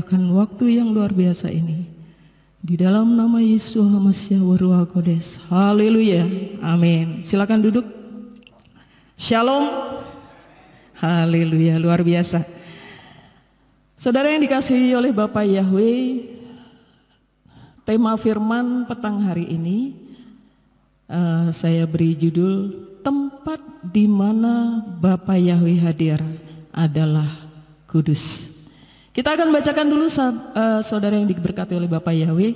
menyerahkan waktu yang luar biasa ini di dalam nama Yesus Hamasiah Waruah Kodes. Haleluya, amin. Silakan duduk. Shalom. Haleluya, luar biasa. Saudara yang dikasihi oleh Bapak Yahweh, tema firman petang hari ini saya beri judul tempat di mana Bapak Yahweh hadir adalah kudus. Kita akan bacakan dulu saudara yang diberkati oleh Bapak Yahweh,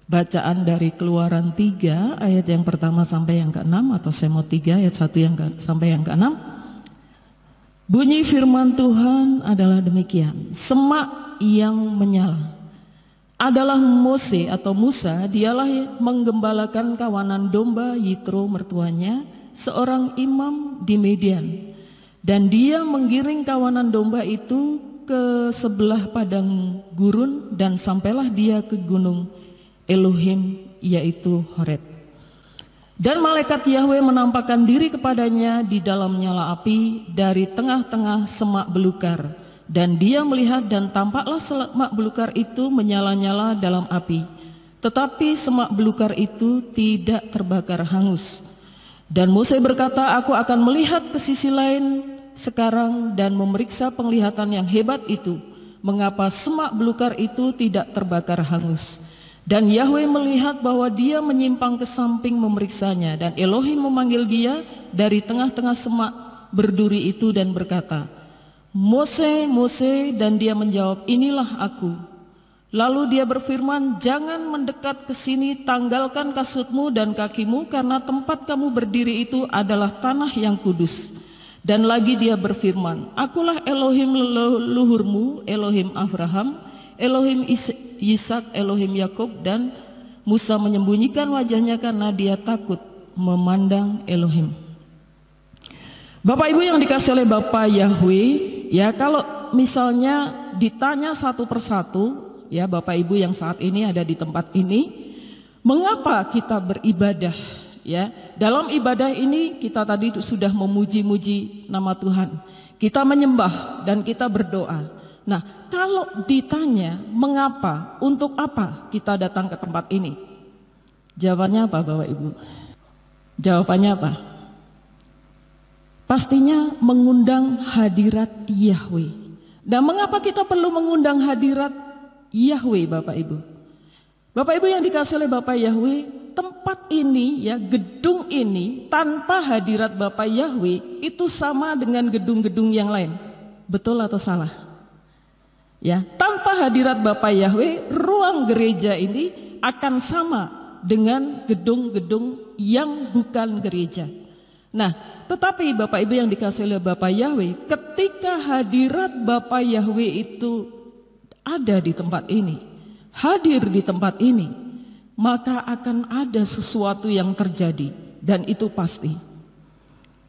bacaan dari Keluaran 3 ayat yang pertama sampai yang ke-6, atau saya mau 3 ayat 1 sampai yang ke-6. Bunyi firman Tuhan adalah demikian. Semak yang menyala adalah Mose atau Musa, dialah yang menggembalakan kawanan domba Yitro mertuanya, seorang imam di Median. Dan dia menggiring kawanan domba itu ke sebelah padang gurun, dan sampailah dia ke gunung Elohim, yaitu Horeb. Dan malaikat Yahweh menampakkan diri kepadanya di dalam nyala api dari tengah-tengah semak belukar. Dan dia melihat, dan tampaklah semak belukar itu menyala-nyala dalam api. Tetapi semak belukar itu tidak terbakar hangus. Dan Mose berkata, aku akan melihat ke sisi lain sekarang dan memeriksa penglihatan yang hebat itu, mengapa semak belukar itu tidak terbakar hangus. Dan Yahweh melihat bahwa dia menyimpang ke samping memeriksanya, dan Elohim memanggil dia dari tengah-tengah semak berduri itu dan berkata, Mose, Mose, dan dia menjawab, inilah aku. Lalu dia berfirman, jangan mendekat ke sini, tanggalkan kasutmu dan kakimu, karena tempat kamu berdiri itu adalah tanah yang kudus. Dan lagi dia berfirman, akulah Elohim leluhurmu, Elohim Abraham, Elohim Ishak, Elohim Yakub. Dan Musa menyembunyikan wajahnya karena dia takut memandang Elohim. Bapak Ibu yang dikasih oleh Bapak Yahweh, ya, kalau misalnya ditanya satu persatu, ya Bapak Ibu yang saat ini ada di tempat ini, mengapa kita beribadah? Ya, dalam ibadah ini kita tadi sudah memuji-muji nama Tuhan, kita menyembah dan kita berdoa. Nah, kalau ditanya mengapa, untuk apa kita datang ke tempat ini, jawabannya apa Bapak Ibu? Jawabannya apa? Pastinya mengundang hadirat Yahweh. Dan mengapa kita perlu mengundang hadirat Yahweh Bapak Ibu? Bapak Ibu yang dikasih oleh Bapak Yahweh, tempat ini, ya, gedung ini tanpa hadirat Bapak Yahweh itu sama dengan gedung-gedung yang lain. Betul atau salah? Ya, tanpa hadirat Bapak Yahweh, ruang gereja ini akan sama dengan gedung-gedung yang bukan gereja. Nah, tetapi Bapak Ibu yang dikasih oleh Bapak Yahweh, ketika hadirat Bapak Yahweh itu ada di tempat ini, hadir di tempat ini, maka akan ada sesuatu yang terjadi, dan itu pasti.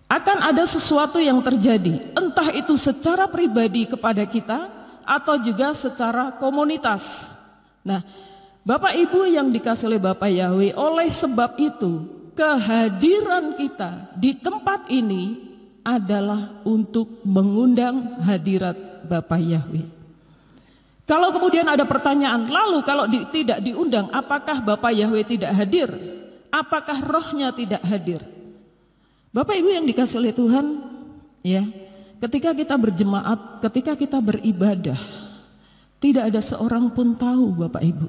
Akan ada sesuatu yang terjadi, entah itu secara pribadi kepada kita atau juga secara komunitas. Nah, Bapak Ibu yang dikasih oleh Bapak Yahweh, oleh sebab itu kehadiran kita di tempat ini adalah untuk mengundang hadirat Bapak Yahweh. Kalau kemudian ada pertanyaan, lalu kalau tidak diundang, apakah Bapak Yahweh tidak hadir? Apakah rohnya tidak hadir? Bapak Ibu yang dikasih oleh Tuhan, ya, ketika kita berjemaat, ketika kita beribadah, tidak ada seorang pun tahu Bapak Ibu,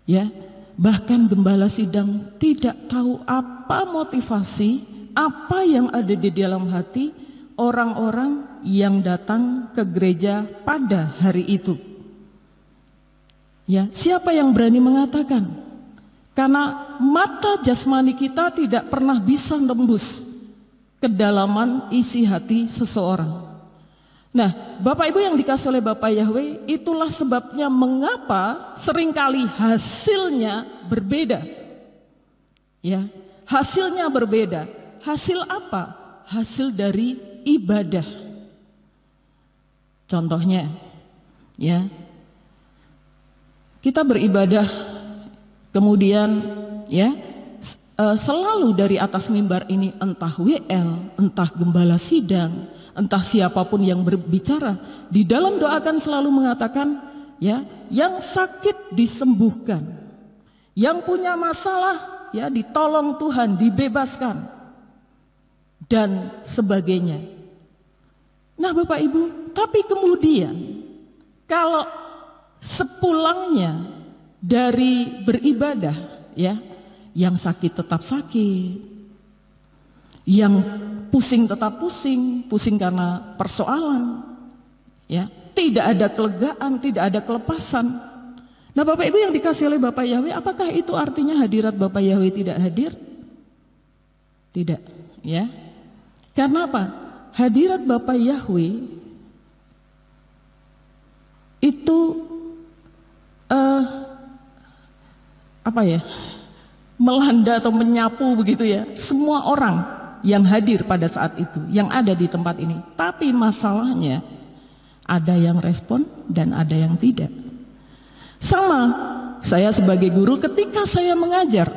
ya, bahkan gembala sidang tidak tahu apa motivasi, apa yang ada di dalam hati orang-orang yang datang ke gereja pada hari itu. Ya, siapa yang berani mengatakan? Karena mata jasmani kita tidak pernah bisa nembus kedalaman isi hati seseorang. Nah, Bapak Ibu yang dikasih oleh Bapak Yahweh, itulah sebabnya mengapa seringkali hasilnya berbeda. Ya, hasilnya berbeda. Hasil apa? Hasil dari ibadah. Contohnya, ya, kita beribadah, kemudian, ya, selalu dari atas mimbar ini, entah WL, entah gembala sidang, entah siapapun yang berbicara, di dalam doa kan selalu mengatakan, ya, yang sakit disembuhkan, yang punya masalah ya ditolong Tuhan, dibebaskan dan sebagainya. Nah Bapak Ibu, tapi kemudian kalau sepulangnya dari beribadah ya, yang sakit tetap sakit, yang pusing tetap pusing, pusing karena persoalan ya, tidak ada kelegaan, tidak ada kelepasan. Nah Bapak Ibu yang dikasih oleh Bapak Yahweh, apakah itu artinya hadirat Bapak Yahweh tidak hadir? Tidak ya. Karena apa? Hadirat Bapak Yahweh itu melanda atau menyapu begitu ya semua orang yang hadir pada saat itu, yang ada di tempat ini. Tapi masalahnya ada yang respon dan ada yang tidak. Sama saya sebagai guru ketika saya mengajar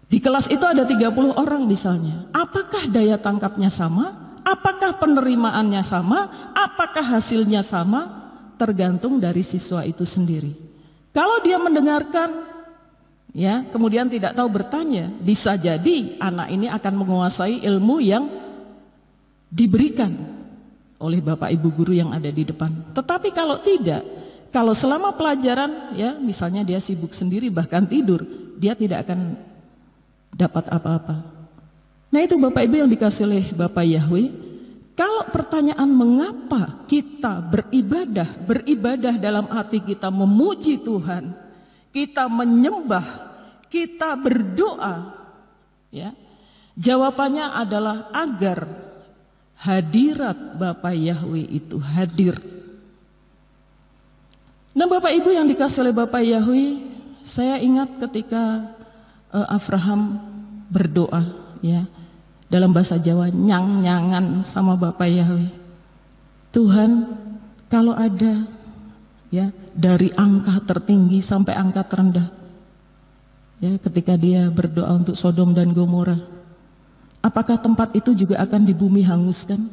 di kelas itu ada 30 orang misalnya. Apakah daya tangkapnya sama? Apakah penerimaannya sama? Apakah hasilnya sama? Tergantung dari siswa itu sendiri. Kalau dia mendengarkan ya, kemudian tidak tahu bertanya, bisa jadi anak ini akan menguasai ilmu yang diberikan oleh Bapak Ibu guru yang ada di depan. Tetapi kalau tidak, kalau selama pelajaran ya misalnya dia sibuk sendiri bahkan tidur, dia tidak akan dapat apa-apa. Nah itu Bapak Ibu yang dikasih oleh Bapak Yahweh. Kalau pertanyaan mengapa kita beribadah dalam arti kita memuji Tuhan, kita menyembah, kita berdoa, ya, jawabannya adalah agar hadirat Bapak Yahweh itu hadir. Nah Bapak Ibu yang dikasih oleh Bapak Yahweh, saya ingat ketika Abraham berdoa, ya, dalam bahasa Jawa nyang-nyangan sama Bapak Yahweh. Tuhan, kalau ada ya dari angka tertinggi sampai angka terendah, ya, ketika dia berdoa untuk Sodom dan Gomora, apakah tempat itu juga akan di bumi hanguskan?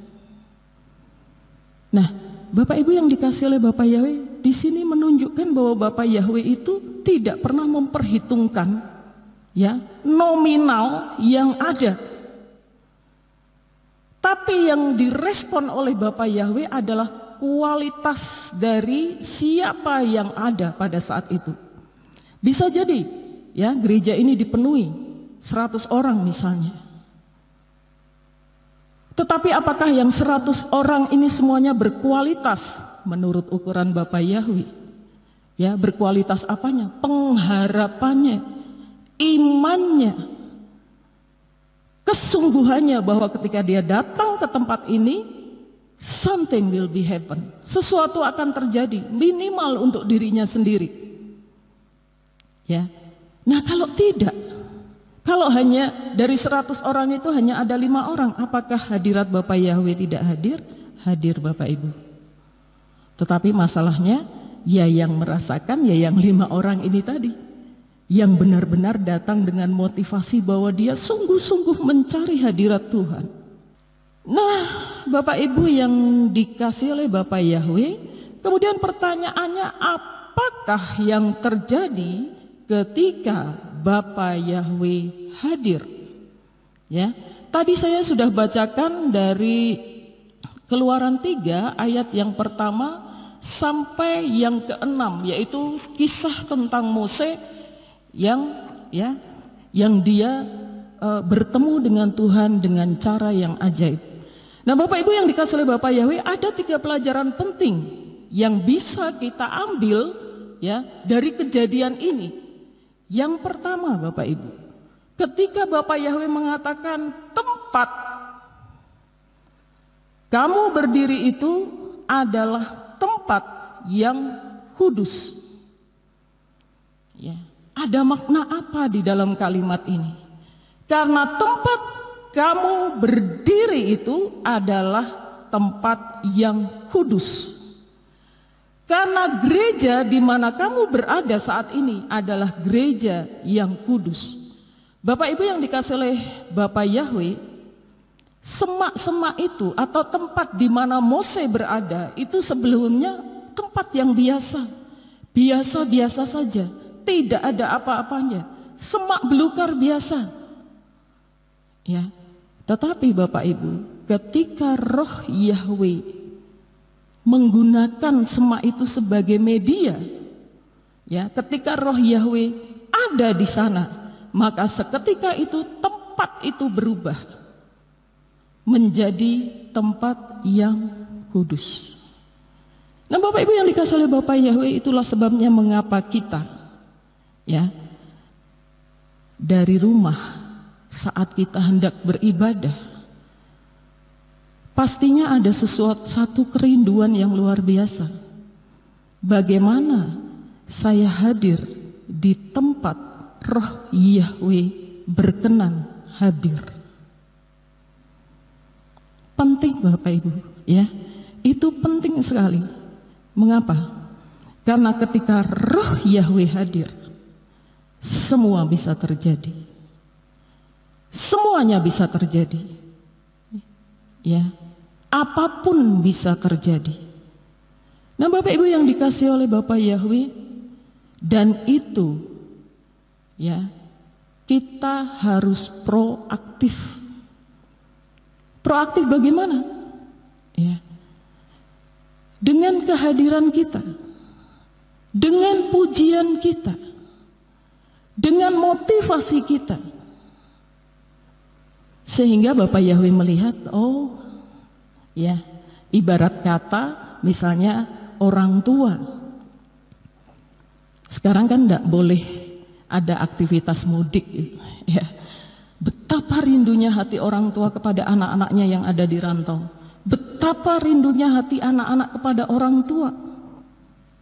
Nah, Bapak Ibu yang dikasih oleh Bapak Yahweh, di sini menunjukkan bahwa Bapak Yahweh itu tidak pernah memperhitungkan ya nominal yang ada. Tapi yang direspon oleh Bapak Yahweh adalah kualitas dari siapa yang ada pada saat itu. Bisa jadi ya gereja ini dipenuhi 100 orang misalnya. Tetapi apakah yang 100 orang ini semuanya berkualitas menurut ukuran Bapak Yahweh? Ya, berkualitas apanya? Pengharapannya, imannya, kesungguhannya bahwa ketika dia datang ke tempat ini, something will be happen. Sesuatu akan terjadi, minimal untuk dirinya sendiri. Ya. Nah, kalau tidak, kalau hanya dari 100 orang itu hanya ada 5 orang, apakah hadirat Bapak Yahweh tidak hadir? Hadir Bapak Ibu. Tetapi masalahnya, ya yang merasakan, ya yang 5 orang ini tadi, yang benar-benar datang dengan motivasi bahwa dia sungguh-sungguh mencari hadirat Tuhan. Nah, Bapak Ibu yang dikasih oleh Bapak Yahweh, kemudian pertanyaannya, apakah yang terjadi ketika Bapak Yahweh hadir? Ya, tadi saya sudah bacakan dari Keluaran 3 ayat yang pertama sampai yang ke-6, yaitu kisah tentang Mose yang dia bertemu dengan Tuhan dengan cara yang ajaib. Nah Bapak Ibu yang dikasih oleh Bapak Yahweh, ada 3 pelajaran penting yang bisa kita ambil ya dari kejadian ini. Yang pertama Bapak Ibu, ketika Bapak Yahweh mengatakan tempat kamu berdiri itu adalah tempat yang kudus. Ya. Ada makna apa di dalam kalimat ini? Karena tempat kamu berdiri itu adalah tempat yang kudus. Karena gereja di mana kamu berada saat ini adalah gereja yang kudus. Bapak Ibu yang dikasih oleh Bapak Yahweh, semak-semak itu atau tempat di mana Mose berada itu sebelumnya tempat yang biasa saja, tidak ada apa-apanya, semak belukar biasa. Ya, tetapi Bapak Ibu, ketika roh Yahweh menggunakan semak itu sebagai media, ya, ketika roh Yahweh ada di sana, maka seketika itu tempat itu berubah menjadi tempat yang kudus. Nah, Bapak Ibu yang dikasihi oleh Bapa Yahweh, itulah sebabnya mengapa kita, ya, dari rumah saat kita hendak beribadah, pastinya ada satu kerinduan yang luar biasa. Bagaimana saya hadir di tempat roh Yahweh berkenan hadir. Penting Bapak Ibu, ya, itu penting sekali. Mengapa? Karena ketika roh Yahweh hadir, semua bisa terjadi. Semuanya bisa terjadi. Ya, apapun bisa terjadi. Nah, Bapak Ibu yang dikasihi oleh Bapa Yahweh, dan itu, ya, kita harus proaktif. Proaktif bagaimana? Ya, dengan kehadiran kita, dengan pujian kita, dengan motivasi kita, sehingga Bapak Yahweh melihat, oh ya, ibarat kata misalnya orang tua sekarang kan tidak boleh ada aktivitas mudik, ya. Betapa rindunya hati orang tua kepada anak-anaknya yang ada di rantau. Betapa rindunya hati anak-anak kepada orang tua,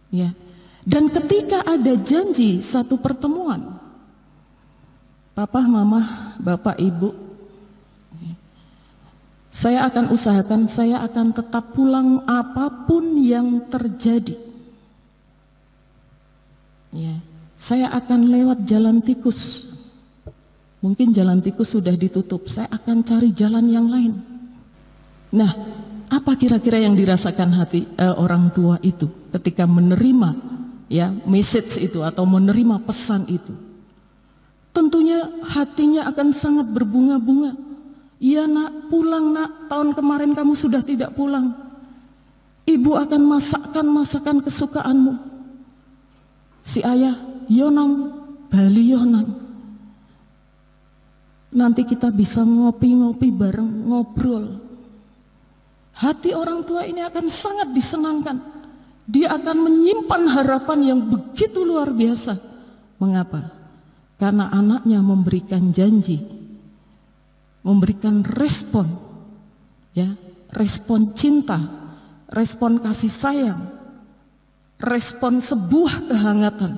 ya. Dan ketika ada janji satu pertemuan, Papa, Mama, Bapak, Ibu, saya akan usahakan, saya akan tetap pulang apapun yang terjadi, ya. Saya akan lewat jalan tikus, mungkin jalan tikus sudah ditutup, saya akan cari jalan yang lain. Nah, apa kira-kira yang dirasakan hati orang tua itu ketika menerima, ya, message itu atau menerima pesan itu? Tentunya hatinya akan sangat berbunga-bunga. Iya nak, pulang nak, tahun kemarin kamu sudah tidak pulang. Ibu akan masakkan masakan kesukaanmu. Si ayah, yonang, bali yonang. Nanti kita bisa ngopi-ngopi bareng, ngobrol. Hati orang tua ini akan sangat disenangkan. Dia akan menyimpan harapan yang begitu luar biasa. Mengapa? Karena anaknya memberikan janji, memberikan respon, ya, respon cinta, respon kasih sayang, respon sebuah kehangatan.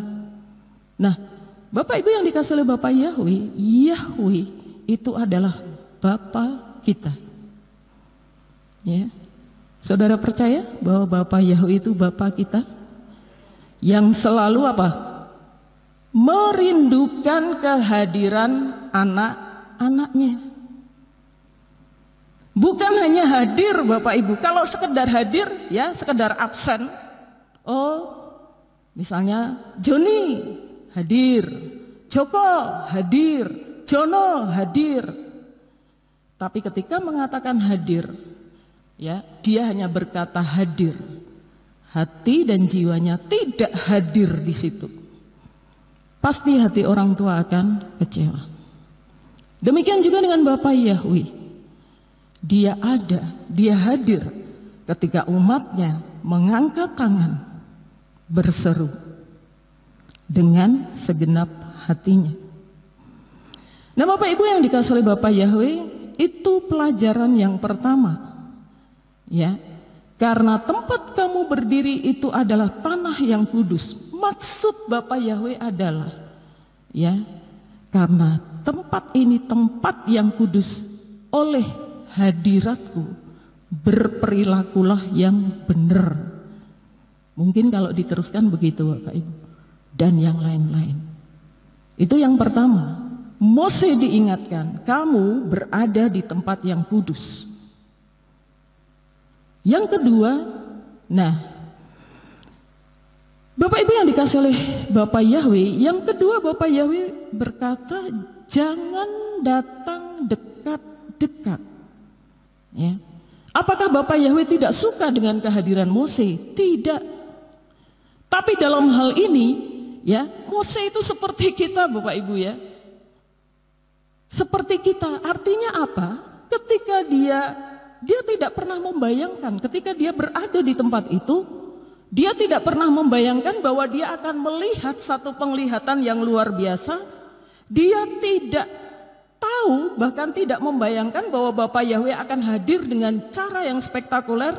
Nah, Bapak Ibu yang dikasihi oleh Bapak Yahweh, Yahweh itu adalah Bapa kita. Ya, saudara percaya bahwa Bapa Yahweh itu Bapa kita yang selalu apa? Merindukan kehadiran anak-anaknya. Bukan hanya hadir Bapak Ibu, kalau sekedar hadir, ya, sekedar absen. Oh, misalnya Joni hadir, Joko hadir, Jono hadir. Tapi ketika mengatakan hadir, ya, dia hanya berkata hadir. Hati dan jiwanya tidak hadir di situ. Pasti hati orang tua akan kecewa. Demikian juga dengan Bapa Yahweh. Dia ada, dia hadir ketika umatnya mengangkat tangan, berseru dengan segenap hatinya. Nah, Bapak Ibu yang dikasihi oleh Bapa Yahweh, itu pelajaran yang pertama. Ya, karena tempat kamu berdiri itu adalah tanah yang kudus. Maksud Bapa Yahweh adalah, ya, karena tempat ini tempat yang kudus, oleh hadiratku berperilakulah yang benar. Mungkin kalau diteruskan begitu Bapak Ibu, dan yang lain-lain. Itu yang pertama. Mose diingatkan, kamu berada di tempat yang kudus. Yang kedua, nah, yang dikasih oleh Bapak Yahweh, yang kedua Bapak Yahweh berkata, jangan datang dekat-dekat. Ya. Apakah Bapak Yahweh tidak suka dengan kehadiran Mose? Tidak. Tapi dalam hal ini, ya, Mose itu seperti kita, Bapak Ibu ya. Seperti kita. Artinya apa? Ketika dia tidak pernah membayangkan, ketika dia berada di tempat itu, dia tidak pernah membayangkan bahwa dia akan melihat satu penglihatan yang luar biasa. Dia tidak tahu, bahkan tidak membayangkan bahwa Bapak Yahweh akan hadir dengan cara yang spektakuler.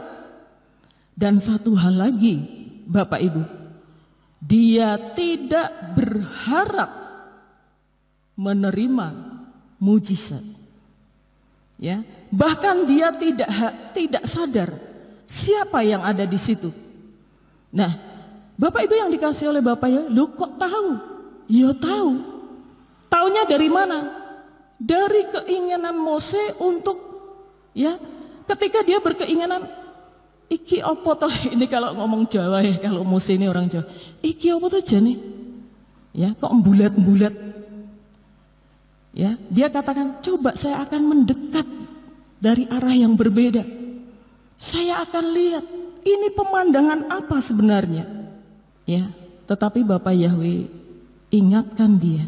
Dan satu hal lagi, Bapak Ibu, dia tidak berharap menerima mujizat. Ya, bahkan dia tidak sadar siapa yang ada di situ. Nah, Bapak Ibu yang dikasih oleh Bapak Yahweh, lu kok tahu? Ya tahu. Taunya dari mana? Dari keinginan Mose untuk, ya, ketika dia berkeinginan, iki opo toh, ini kalau ngomong Jawa ya, kalau Mose ini orang Jawa, iki opo toh jane, ya, kok bulat-bulat, ya, dia katakan, coba saya akan mendekat dari arah yang berbeda, saya akan lihat ini pemandangan apa sebenarnya, ya, tetapi Bapak Yahweh ingatkan dia,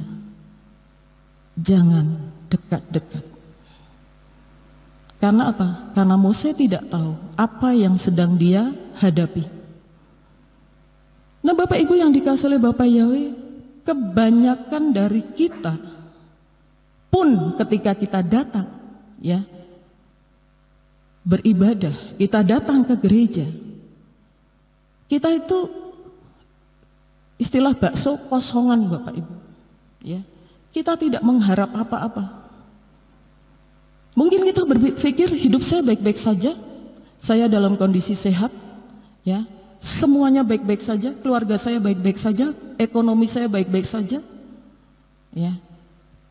jangan dekat-dekat. Karena apa? Karena Mose tidak tahu apa yang sedang dia hadapi. Nah, Bapak Ibu yang dikasih oleh Bapak Yahweh, kebanyakan dari kita pun ketika kita datang, ya, beribadah, kita datang ke gereja, kita itu istilah bakso kosongan, Bapak Ibu, ya. Kita tidak mengharap apa-apa. Mungkin kita berpikir hidup saya baik-baik saja, saya dalam kondisi sehat, ya, semuanya baik-baik saja, keluarga saya baik-baik saja, ekonomi saya baik-baik saja, ya.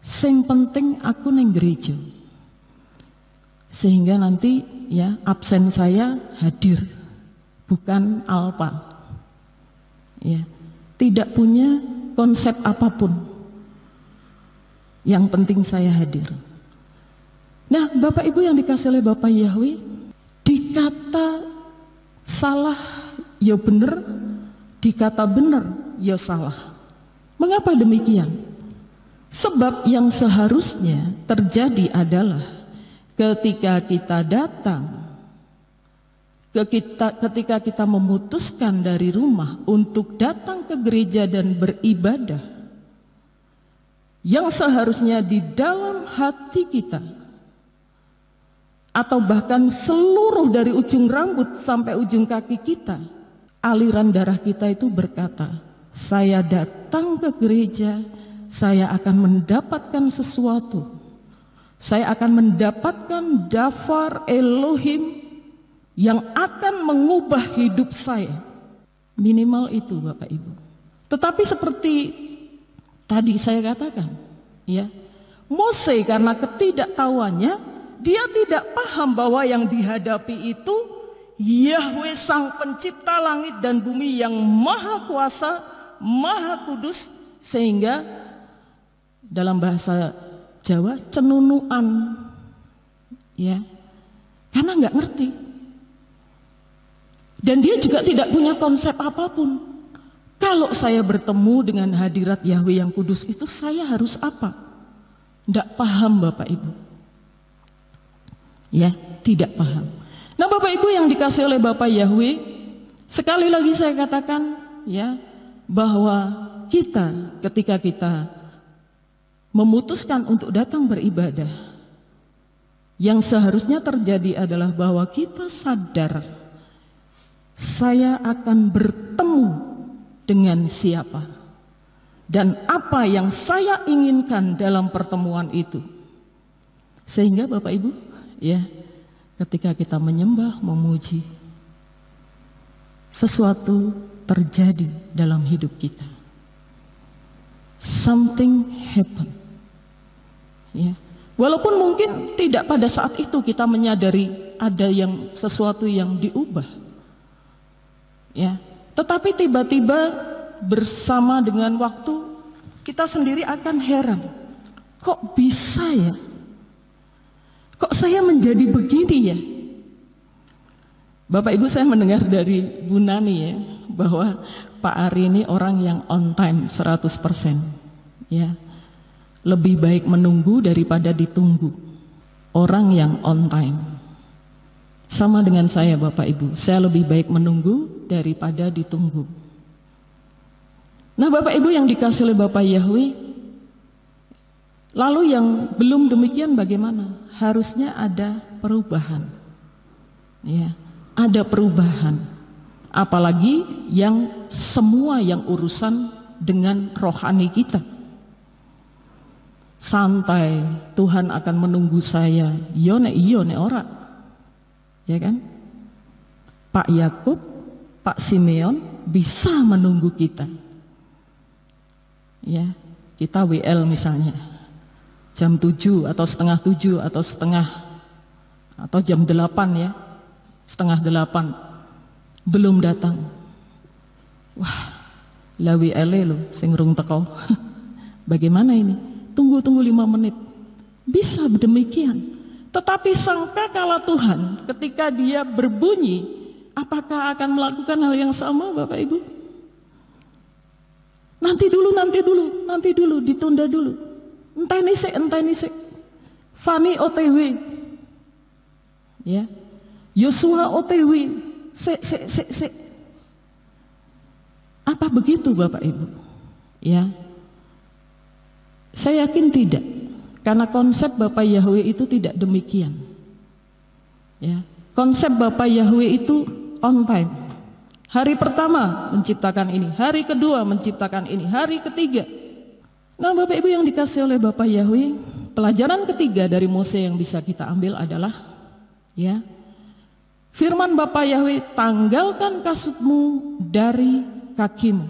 Sing penting aku neng gereja, sehingga nanti, ya, absen saya hadir, bukan alpa, ya, tidak punya konsep apapun. Yang penting saya hadir. Nah, Bapak Ibu yang dikasih oleh Bapak Yahweh, dikata salah ya benar, dikata benar ya salah. Mengapa demikian? Sebab yang seharusnya terjadi adalah ketika kita datang, ketika kita memutuskan dari rumah untuk datang ke gereja dan beribadah, yang seharusnya di dalam hati kita, atau bahkan seluruh dari ujung rambut sampai ujung kaki kita, aliran darah kita itu berkata, saya datang ke gereja, saya akan mendapatkan sesuatu, saya akan mendapatkan dafar Elohim yang akan mengubah hidup saya. Minimal itu, Bapak Ibu. Tetapi seperti tadi saya katakan, ya, Mose karena ketidaktahuannya, dia tidak paham bahwa yang dihadapi itu Yahweh Sang Pencipta langit dan bumi yang maha kuasa, maha kudus, sehingga dalam bahasa Jawa cenunuan, ya, karena nggak ngerti, dan dia juga tidak punya konsep apapun. Kalau saya bertemu dengan hadirat Yahweh yang kudus itu, saya harus apa? Tidak paham, Bapak Ibu. Ya, tidak paham. Nah, Bapak Ibu yang dikasih oleh Bapak Yahweh, sekali lagi saya katakan, ya, bahwa kita ketika kita memutuskan untuk datang beribadah, yang seharusnya terjadi adalah bahwa kita sadar, saya akan bertemu dengan siapa dan apa yang saya inginkan dalam pertemuan itu. Sehingga Bapak Ibu, ya, ketika kita menyembah, memuji, sesuatu terjadi dalam hidup kita. Something happen. Ya. Walaupun mungkin tidak pada saat itu kita menyadari ada sesuatu yang diubah. Ya. Tetapi tiba-tiba bersama dengan waktu, kita sendiri akan heran. Kok bisa ya? Kok saya menjadi begini ya? Bapak Ibu, saya mendengar dari Bu Nani ya, bahwa Pak Ari ini orang yang on time 100%. Ya. Lebih baik menunggu daripada ditunggu. Orang yang on time. Sama dengan saya Bapak Ibu, saya lebih baik menunggu daripada ditunggu. Nah Bapak Ibu yang dikasih oleh Bapak Yahweh, lalu yang belum demikian bagaimana? Harusnya ada perubahan. Ya, ada perubahan. Apalagi yang semua yang urusan dengan rohani kita. Santai, Tuhan akan menunggu saya. Yone ora. Ya kan? Pak Yakub, Pak Simeon bisa menunggu kita. Ya, kita WL misalnya jam 7 atau setengah 7 atau jam 8 ya, setengah 8 belum datang. Wah, lah WL lo sing rung teko. Bagaimana ini? Tunggu 5 menit. Bisa demikian. Tetapi sangkakala Tuhan ketika dia berbunyi, apakah akan melakukan hal yang sama Bapak Ibu? Nanti dulu, ditunda dulu. Entah ini sik. Fani OTW. Ya. Yosua OTW. Sik. Apa begitu Bapak Ibu? Ya. Saya yakin tidak. Karena konsep Bapak Yahweh itu tidak demikian. Ya. Konsep Bapak Yahweh itu on time. Hari pertama menciptakan ini, hari kedua menciptakan ini, hari ketiga. Nah Bapak Ibu yang dikasih oleh Bapak Yahweh, pelajaran ketiga dari Mose yang bisa kita ambil adalah, ya, firman Bapak Yahweh, tanggalkan kasutmu dari kakimu.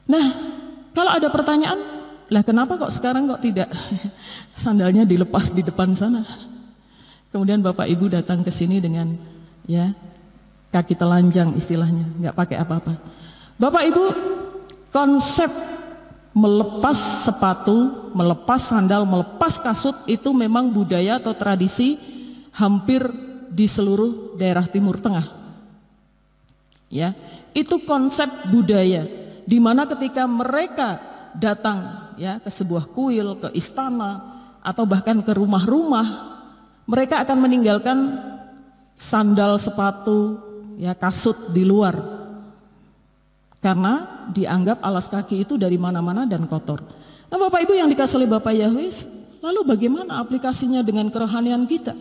Nah, kalau ada pertanyaan, lah kenapa kok sekarang kok tidak sandalnya dilepas di depan sana? Kemudian Bapak Ibu datang ke sini dengan, ya, kaki telanjang istilahnya, nggak pakai apa-apa. Bapak Ibu, konsep melepas sepatu, melepas sandal, melepas kasut itu memang budaya atau tradisi hampir di seluruh daerah Timur Tengah. Ya, itu konsep budaya di mana ketika mereka datang ya ke sebuah kuil, ke istana atau bahkan ke rumah-rumah, mereka akan meninggalkan sandal, sepatu, ya kasut di luar, karena dianggap alas kaki itu dari mana-mana dan kotor. Nah Bapak Ibu yang dikasih oleh Bapak Yahweh, lalu bagaimana aplikasinya dengan kerohanian kita?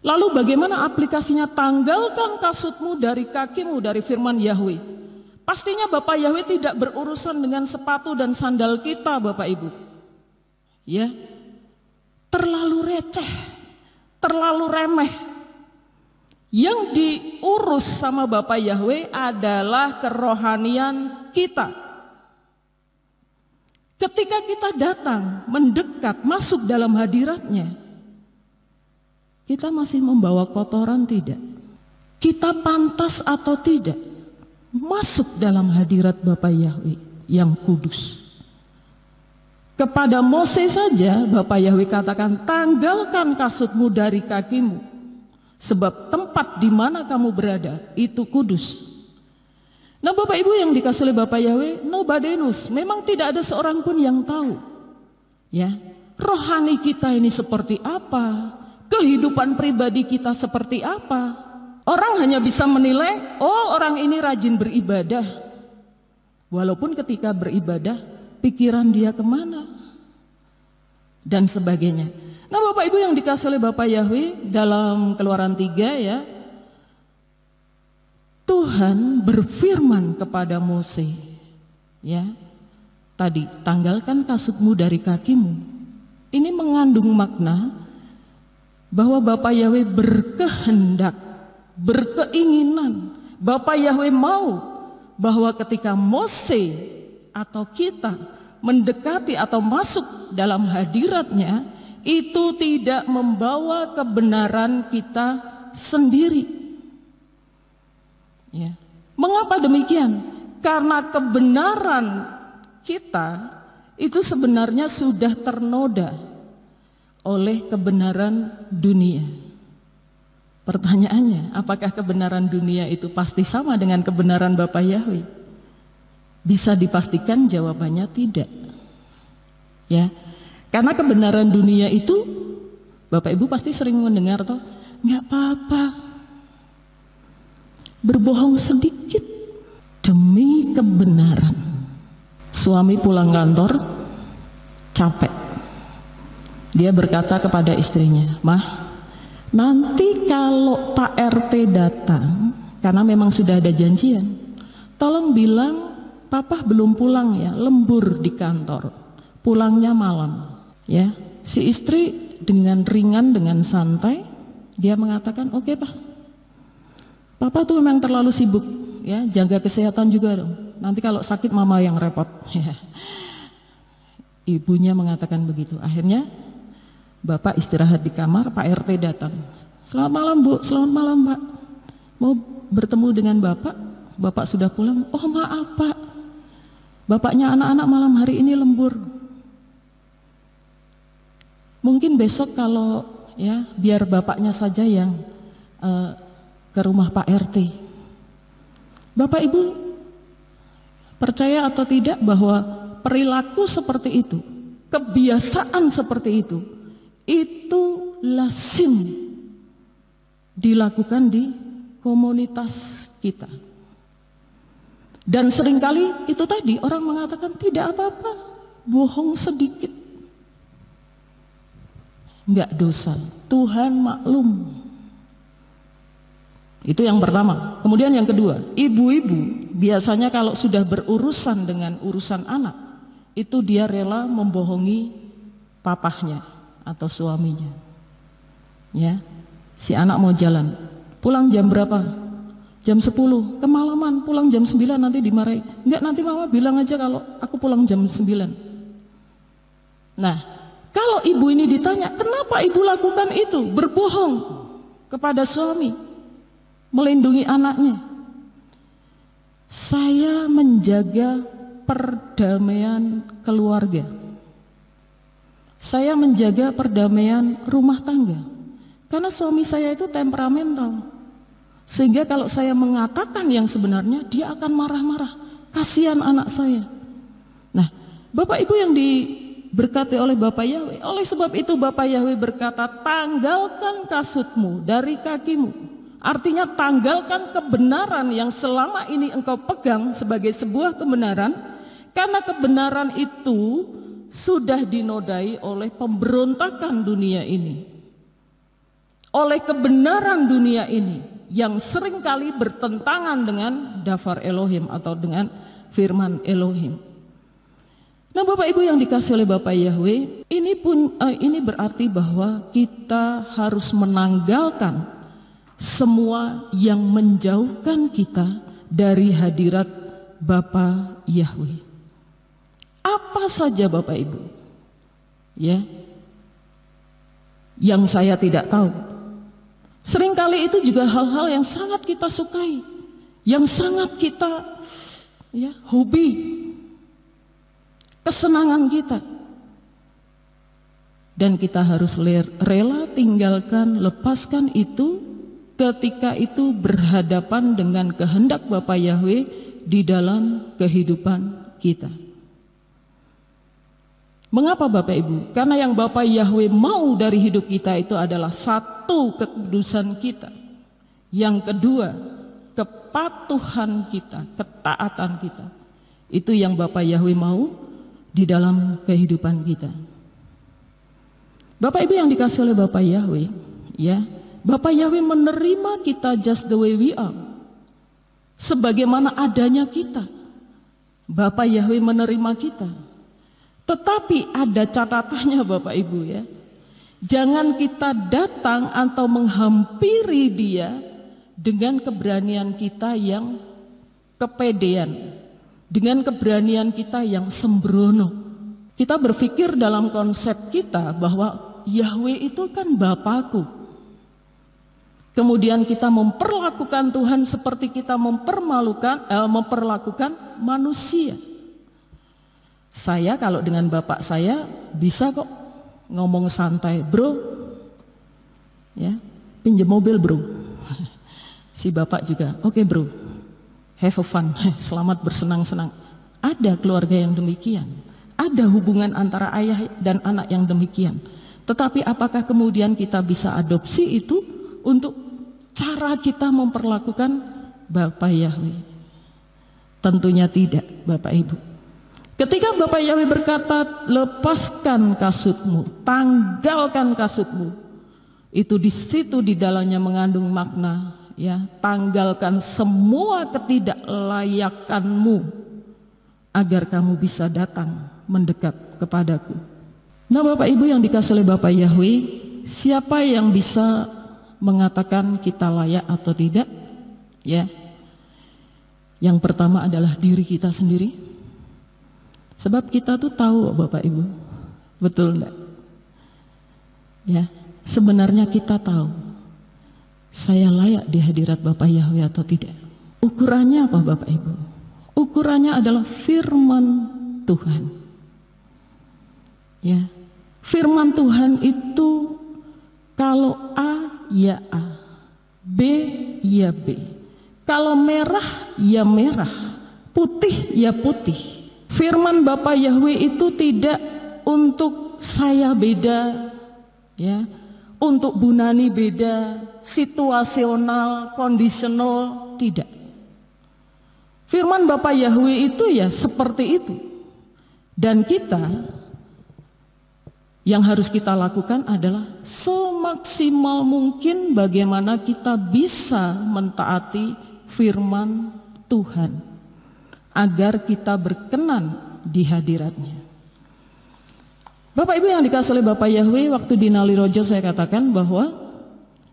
Lalu bagaimana aplikasinya tanggalkan kasutmu dari kakimu dari firman Yahweh? Pastinya Bapak Yahweh tidak berurusan dengan sepatu dan sandal kita Bapak Ibu. Ya, terlalu receh, terlalu remeh. Yang diurus sama Bapak Yahweh adalah kerohanian kita. Ketika kita datang, mendekat, masuk dalam hadiratnya, kita masih membawa kotoran tidak? Kita pantas atau tidak masuk dalam hadirat Bapak Yahweh yang kudus? Kepada Mose saja Bapak Yahweh katakan, tanggalkan kasutmu dari kakimu, sebab tempat di mana kamu berada itu kudus. Nah Bapak Ibu yang dikasih oleh Bapak Yahweh, nobody knows, memang tidak ada seorang pun yang tahu, ya, rohani kita ini seperti apa, kehidupan pribadi kita seperti apa. Orang hanya bisa menilai, oh orang ini rajin beribadah, walaupun ketika beribadah pikiran dia kemana dan sebagainya. Nah Bapak Ibu yang dikasih oleh Bapak Yahweh, dalam Keluaran 3 ya, Tuhan berfirman kepada Mose, ya, tadi tanggalkan kasutmu dari kakimu. Ini mengandung makna bahwa Bapak Yahweh berkehendak, berkeinginan. Bapak Yahweh mau bahwa ketika Mose atau kita mendekati atau masuk dalam hadiratnya, itu tidak membawa kebenaran kita sendiri, ya, Mengapa demikian? Karena kebenaran kita itu sebenarnya sudah ternoda oleh kebenaran dunia. Pertanyaannya, apakah kebenaran dunia itu pasti sama dengan kebenaran Bapa Yahweh? Bisa dipastikan jawabannya tidak. Ya, karena kebenaran dunia itu, Bapak Ibu pasti sering mendengar toh, nggak apa-apa, berbohong sedikit demi kebenaran. Suami pulang kantor, capek. Dia berkata kepada istrinya, "Mah, nanti kalau Pak RT datang, karena memang sudah ada janjian, tolong bilang Papa belum pulang ya, lembur di kantor, pulangnya malam." Ya, si istri dengan ringan, dengan santai, dia mengatakan, "Oke Pak, Papa tuh memang terlalu sibuk, ya, jaga kesehatan juga dong. Nanti kalau sakit Mama yang repot." Ibunya mengatakan begitu. Akhirnya Bapak istirahat di kamar, Pak RT datang. "Selamat malam Bu, selamat malam Pak. Mau bertemu dengan Bapak? Bapak sudah pulang." "Oh maaf Pak, bapaknya anak-anak malam hari ini lembur. Mungkin besok kalau ya biar bapaknya saja yang ke rumah Pak RT." Bapak Ibu percaya atau tidak bahwa perilaku seperti itu, kebiasaan seperti itu lazim dilakukan di komunitas kita. Dan seringkali itu tadi orang mengatakan tidak apa-apa, bohong sedikit, enggak dosa, Tuhan maklum. Itu yang pertama. Kemudian yang kedua, ibu-ibu biasanya kalau sudah berurusan dengan urusan anak, itu dia rela membohongi papahnya atau suaminya. Ya, si anak mau jalan, pulang jam berapa? Jam 10, kemalaman, pulang jam 9 nanti dimarahi. Enggak, nanti Mama bilang aja kalau aku pulang jam 9. Nah, kalau ibu ini ditanya, kenapa ibu lakukan itu? Berbohong kepada suami, melindungi anaknya. Saya menjaga perdamaian keluarga. Saya menjaga perdamaian rumah tangga. Karena suami saya itu temperamental. Sehingga kalau saya mengatakan yang sebenarnya, dia akan marah-marah. Kasihan anak saya. Nah, Bapak Ibu yang diberkati oleh Bapak Yahweh, oleh sebab itu Bapak Yahweh berkata, tanggalkan kasutmu dari kakimu. Artinya tanggalkan kebenaran yang selama ini engkau pegang sebagai sebuah kebenaran, karena kebenaran itu sudah dinodai oleh pemberontakan dunia ini, oleh kebenaran dunia ini yang seringkali bertentangan dengan dafar Elohim atau dengan firman Elohim. Nah, Bapak Ibu yang dikasih oleh Bapak Yahweh, ini berarti bahwa kita harus menanggalkan semua yang menjauhkan kita dari hadirat Bapa Yahweh. Apa saja Bapak Ibu, ya, yang saya tidak tahu. Seringkali itu juga hal-hal yang sangat kita sukai, yang sangat kita hobi, kesenangan kita. Dan kita harus rela tinggalkan, lepaskan itu ketika itu berhadapan dengan kehendak Bapa Yahweh di dalam kehidupan kita. Mengapa Bapak Ibu? Karena yang Bapa Yahweh mau dari hidup kita itu adalah satu, kekudusan kita. Yang kedua, kepatuhan kita, ketaatan kita. Itu yang Bapa Yahweh mau di dalam kehidupan kita. Bapak Ibu yang dikasih oleh Bapa Yahweh, ya, Bapa Yahweh menerima kita just the way we are, sebagaimana adanya kita. Bapa Yahweh menerima kita. Tetapi ada catatannya Bapak Ibu ya. Jangan kita datang atau menghampiri dia dengan keberanian kita yang kepedean, dengan keberanian kita yang sembrono. Kita berpikir dalam konsep kita bahwa Yahweh itu kan Bapakku. kemudian kita memperlakukan Tuhan seperti kita memperlakukan manusia. Saya kalau dengan bapak saya bisa kok ngomong santai, bro, ya, pinjam mobil bro. Si bapak juga, oke bro, have a fun, selamat bersenang-senang. Ada keluarga yang demikian, ada hubungan antara ayah dan anak yang demikian. Tetapi apakah kemudian kita bisa adopsi itu untuk cara kita memperlakukan Bapak Yahweh? Tentunya tidak, Bapak Ibu. Ketika Bapak Yahweh berkata, lepaskan kasutmu, tanggalkan kasutmu, itu di situ di dalamnya mengandung makna, ya, tanggalkan semua ketidaklayakanmu agar kamu bisa datang mendekat kepadaku. Nah, Bapak Ibu yang dikasih oleh Bapak Yahweh, siapa yang bisa mengatakan kita layak atau tidak? Ya, yang pertama adalah diri kita sendiri. Sebab kita tuh tahu, Bapak Ibu, betul enggak? Ya, sebenarnya kita tahu saya layak di hadirat Bapak Yahweh atau tidak. Ukurannya apa, Bapak Ibu? Ukurannya adalah firman Tuhan. Ya, firman Tuhan itu kalau A ya A, B ya B, kalau merah ya merah, putih ya putih. Firman Bapak Yahweh itu tidak untuk saya beda, ya, untuk Bu Nani beda, situasional, kondisional, tidak. Firman Bapak Yahweh itu ya seperti itu. Dan kita yang harus kita lakukan adalah semaksimal mungkin bagaimana kita bisa mentaati firman Tuhan agar kita berkenan di hadiratnya. Bapak Ibu yang dikasih oleh Bapak Yahweh, waktu di Nali Rojo saya katakan bahwa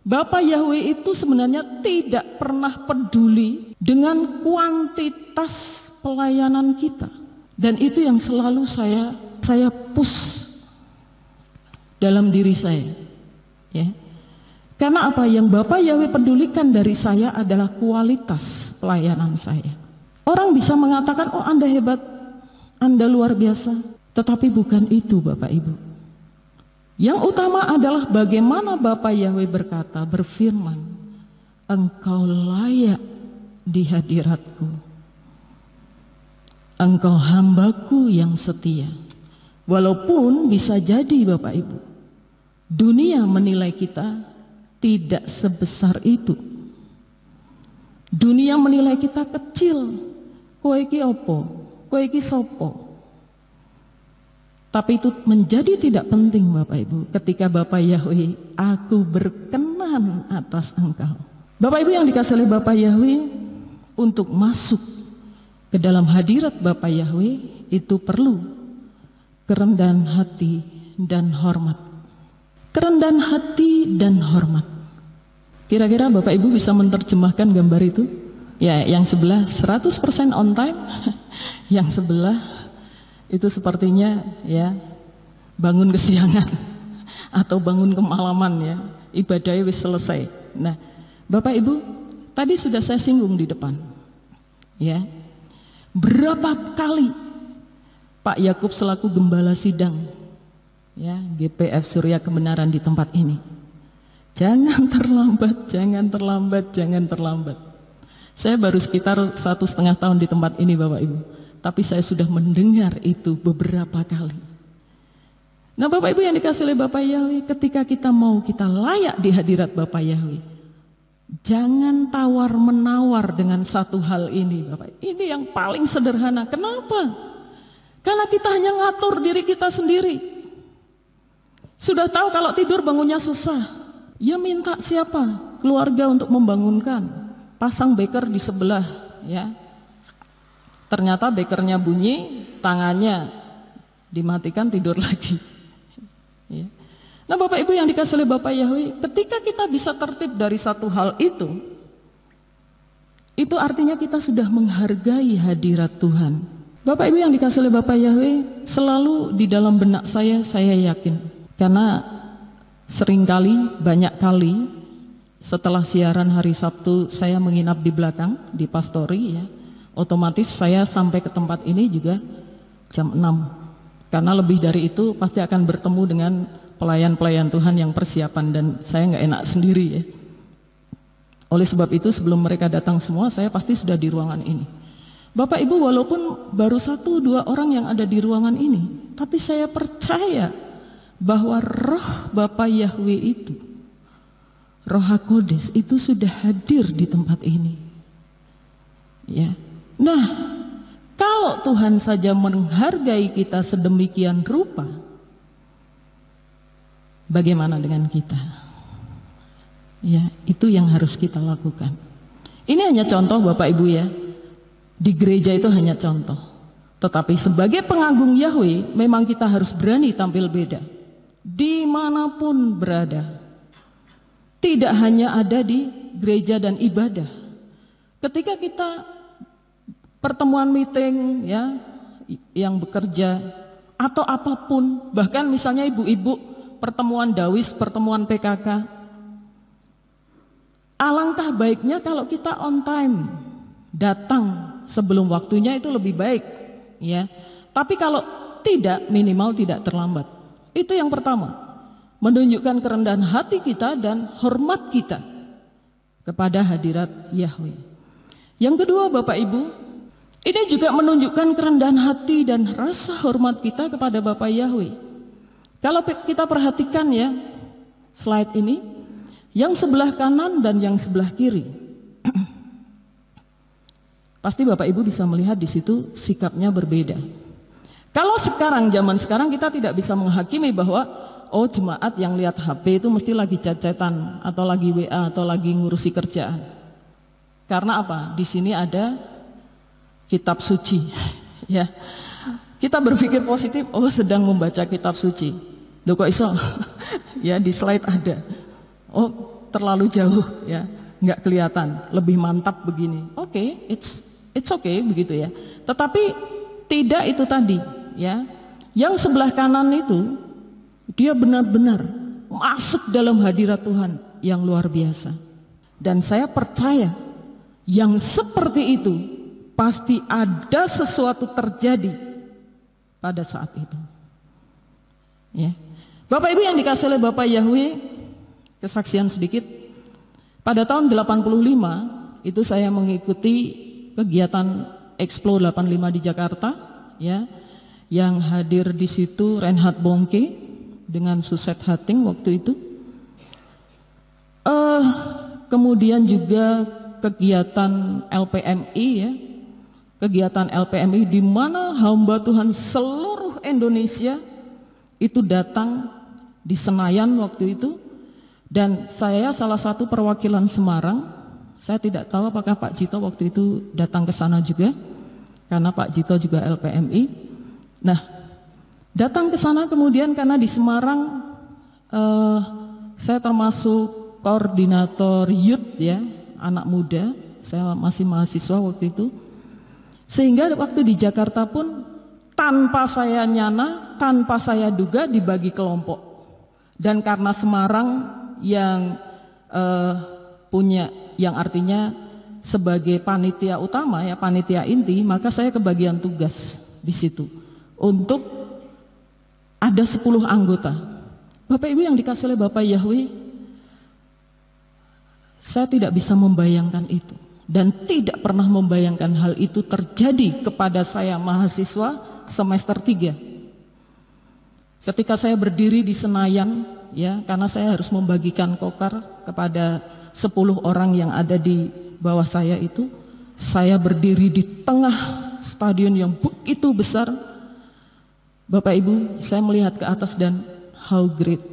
Bapak Yahweh itu sebenarnya tidak pernah peduli dengan kuantitas pelayanan kita. Dan itu yang selalu saya push dalam diri saya, ya. Karena apa yang Bapak Yahweh pedulikan dari saya adalah kualitas pelayanan saya. Orang bisa mengatakan, oh Anda hebat, Anda luar biasa, tetapi bukan itu, Bapak Ibu. Yang utama adalah bagaimana Bapak Yahweh berkata, berfirman, engkau layak di hadiratku, engkau hambaku yang setia. Walaupun bisa jadi Bapak Ibu, dunia menilai kita tidak sebesar itu. Dunia menilai kita kecil. Kowe iki opo? Kowe iki sopo? Tapi itu menjadi tidak penting Bapak Ibu. Ketika Bapak Yahweh, aku berkenan atas engkau. Bapak Ibu yang dikasih oleh Bapak Yahweh, untuk masuk ke dalam hadirat Bapak Yahweh itu perlu kerendahan hati dan hormat. Kerendahan hati dan hormat. Kira-kira Bapak Ibu bisa menerjemahkan gambar itu? Ya, yang sebelah 100% on time, yang sebelah itu sepertinya ya bangun kesiangan atau bangun kemalaman, ya, ibadahnya wis selesai. Nah, Bapak Ibu, tadi sudah saya singgung di depan, ya, berapa kali Pak Yakub selaku gembala sidang, ya, GPF Surya Kebenaran di tempat ini, jangan terlambat, jangan terlambat, jangan terlambat. Saya baru sekitar 1,5 tahun di tempat ini Bapak Ibu, tapi saya sudah mendengar itu beberapa kali. Nah Bapak Ibu yang dikasih oleh Bapak Yahweh, ketika kita mau kita layak di hadirat Bapak Yahweh, jangan tawar menawar dengan satu hal ini Bapak. Ini yang paling sederhana. Kenapa? Karena kita hanya ngatur diri kita sendiri. Sudah tahu kalau tidur bangunnya susah, ya minta siapa? Keluarga untuk membangunkan. Pasang beker di sebelah, ya. Ternyata bekernya bunyi, tangannya dimatikan, tidur lagi. Ya. Nah Bapak Ibu yang dikasih oleh Bapak Yahweh, ketika kita bisa tertib dari satu hal itu artinya kita sudah menghargai hadirat Tuhan. Bapak Ibu yang dikasih oleh Bapak Yahweh, selalu di dalam benak saya yakin. Karena seringkali, banyak kali, setelah siaran hari Sabtu saya menginap di belakang di pastori ya. Otomatis saya sampai ke tempat ini juga jam 6. Karena lebih dari itu pasti akan bertemu dengan pelayan-pelayan Tuhan yang persiapan dan saya nggak enak sendiri ya. Oleh sebab itu sebelum mereka datang semua saya pasti sudah di ruangan ini. Bapak Ibu, walaupun baru 1-2 orang yang ada di ruangan ini, tapi saya percaya bahwa roh Bapa Yahweh itu, Roh HaKodes itu sudah hadir di tempat ini. Ya. Nah, kalau Tuhan saja menghargai kita sedemikian rupa, bagaimana dengan kita? Ya, itu yang harus kita lakukan. Ini hanya contoh Bapak Ibu ya. Di gereja itu hanya contoh. Tetapi sebagai pengagum Yahweh, memang kita harus berani tampil beda. Dimanapun berada. Tidak hanya ada di gereja dan ibadah. Ketika kita pertemuan meeting ya, yang bekerja atau apapun, bahkan misalnya ibu-ibu pertemuan Dawis, pertemuan PKK, alangkah baiknya kalau kita on time, datang sebelum waktunya itu lebih baik ya. Tapi kalau tidak, minimal tidak terlambat. Itu yang pertama, menunjukkan kerendahan hati kita dan hormat kita kepada hadirat Yahweh. Yang kedua Bapak Ibu, ini juga menunjukkan kerendahan hati dan rasa hormat kita kepada Bapa Yahweh. Kalau kita perhatikan ya slide ini, yang sebelah kanan dan yang sebelah kiri, pasti Bapak Ibu bisa melihat di situ sikapnya berbeda. Kalau sekarang, zaman sekarang kita tidak bisa menghakimi bahwa oh jemaat yang lihat HP itu mesti lagi chat-chatan atau lagi WA atau lagi ngurusi kerjaan. Karena apa? Di sini ada kitab suci, ya. Kita berpikir positif, oh sedang membaca kitab suci. Loh kok iso? Ya di slide ada. Oh terlalu jauh ya, nggak kelihatan, lebih mantap begini. Oke, it's okay begitu ya. Tetapi tidak itu tadi ya. Yang sebelah kanan itu dia benar-benar masuk dalam hadirat Tuhan yang luar biasa. Dan saya percaya yang seperti itu pasti ada sesuatu terjadi pada saat itu. Ya. Bapak Ibu yang dikasihi oleh Bapak Yahweh, kesaksian sedikit. Pada tahun 85 itu saya mengikuti kegiatan Expo 85 di Jakarta ya. Yang hadir di situ Reinhard Bonnke dengan Suset Hating waktu itu. Kemudian juga kegiatan LPMI ya. Kegiatan LPMI di mana hamba Tuhan seluruh Indonesia itu datang di Senayan waktu itu. Dan saya salah satu perwakilan Semarang. Saya tidak tahu apakah Pak Jito waktu itu datang ke sana juga, karena Pak Jito juga LPMI. Nah, datang ke sana kemudian karena di Semarang saya termasuk koordinator youth ya, anak muda. Saya masih mahasiswa waktu itu. Sehingga waktu di Jakarta pun tanpa saya nyana, tanpa saya duga dibagi kelompok. Dan karena Semarang yang punya, yang artinya sebagai panitia utama ya, panitia inti, maka saya kebagian tugas di situ untuk ada 10 anggota. Bapak Ibu yang dikasih oleh Bapak Yahweh, saya tidak bisa membayangkan itu dan tidak pernah membayangkan hal itu terjadi kepada saya mahasiswa semester 3. Ketika saya berdiri di Senayan ya, karena saya harus membagikan kokar kepada 10 orang yang ada di bawah saya itu, saya berdiri di tengah stadion yang begitu besar. Bapak Ibu, saya melihat ke atas dan how great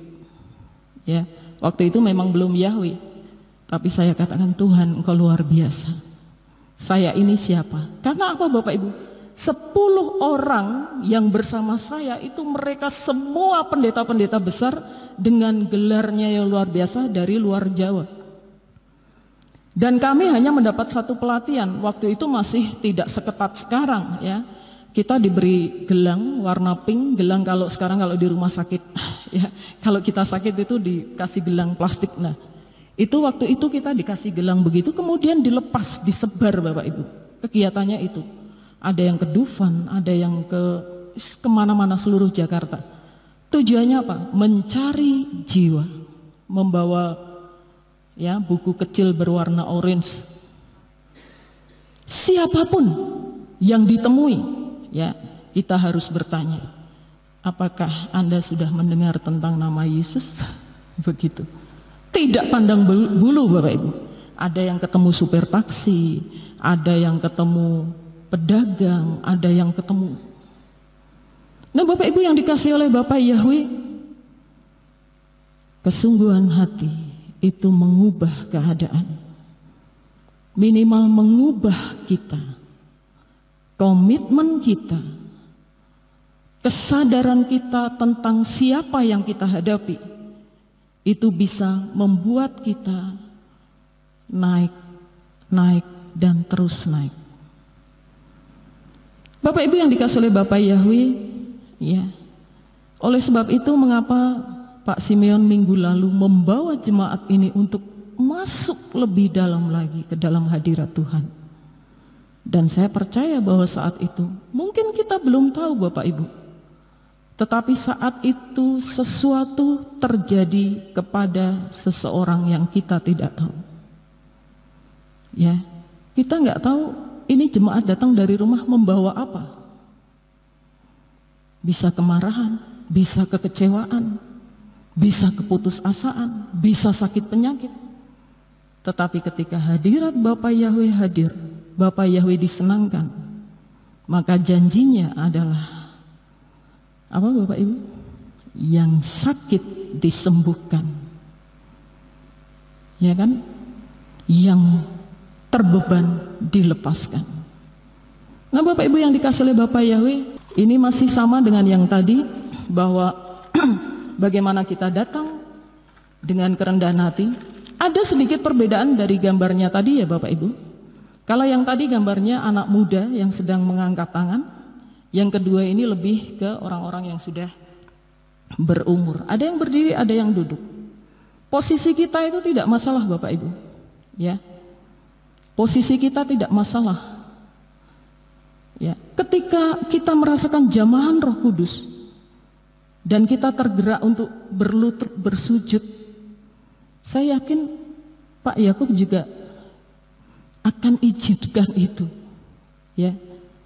ya. Waktu itu memang belum Yahweh, tapi saya katakan Tuhan Engkau luar biasa. Saya ini siapa? Karena apa Bapak Ibu? 10 orang yang bersama saya itu mereka semua pendeta-pendeta besar dengan gelarnya yang luar biasa dari luar Jawa. Dan kami hanya mendapat satu pelatihan, waktu itu masih tidak seketat sekarang ya. Kita diberi gelang warna pink, gelang kalau sekarang kalau di rumah sakit ya, kalau kita sakit itu dikasih gelang plastik. Nah, Itu waktu itu kita dikasih gelang begitu, kemudian dilepas, disebar Bapak Ibu. Kegiatannya itu. Ada yang ke Dufan, ada yang ke kemana-mana seluruh Jakarta. Tujuannya apa? Mencari jiwa. Membawa ya buku kecil berwarna orange. Siapapun yang ditemui, ya kita harus bertanya, apakah Anda sudah mendengar tentang nama Yesus? Begitu. Tidak pandang bulu Bapak Ibu. Ada yang ketemu supir taksi, ada yang ketemu pedagang, ada yang ketemu. Nah Bapak Ibu yang dikasih oleh Bapak Yahweh, kesungguhan hati itu mengubah keadaan. Minimal mengubah kita. Komitmen kita, kesadaran kita tentang siapa yang kita hadapi, itu bisa membuat kita naik, naik, dan terus naik. Bapak Ibu yang dikasih oleh Bapak Yahweh, ya. Oleh sebab itu mengapa Pak Simeon minggu lalu membawa jemaat ini untuk masuk lebih dalam lagi ke dalam hadirat Tuhan. Dan saya percaya bahwa saat itu mungkin kita belum tahu Bapak Ibu, tetapi saat itu sesuatu terjadi kepada seseorang yang kita tidak tahu. Ya, kita nggak tahu ini jemaat datang dari rumah membawa apa. Bisa kemarahan, bisa kekecewaan, bisa keputusasaan, bisa sakit penyakit. Tetapi ketika hadirat Bapak Yahweh hadir, Bapak Yahweh disenangkan, maka janjinya adalah apa Bapak Ibu? Yang sakit disembuhkan, ya kan? Yang terbeban dilepaskan. Nah Bapak Ibu yang dikasih oleh Bapak Yahweh, ini masih sama dengan yang tadi, bahwa bagaimana kita datang dengan kerendahan hati. Ada sedikit perbedaan dari gambarnya tadi ya Bapak Ibu. Kalau yang tadi gambarnya anak muda yang sedang mengangkat tangan, yang kedua ini lebih ke orang-orang yang sudah berumur. Ada yang berdiri, ada yang duduk. Posisi kita itu tidak masalah Bapak Ibu, ya. Posisi kita tidak masalah. Ya, ketika kita merasakan jamahan Roh Kudus dan kita tergerak untuk berlutut bersujud, saya yakin Pak Yakub juga akan izinkan itu, ya,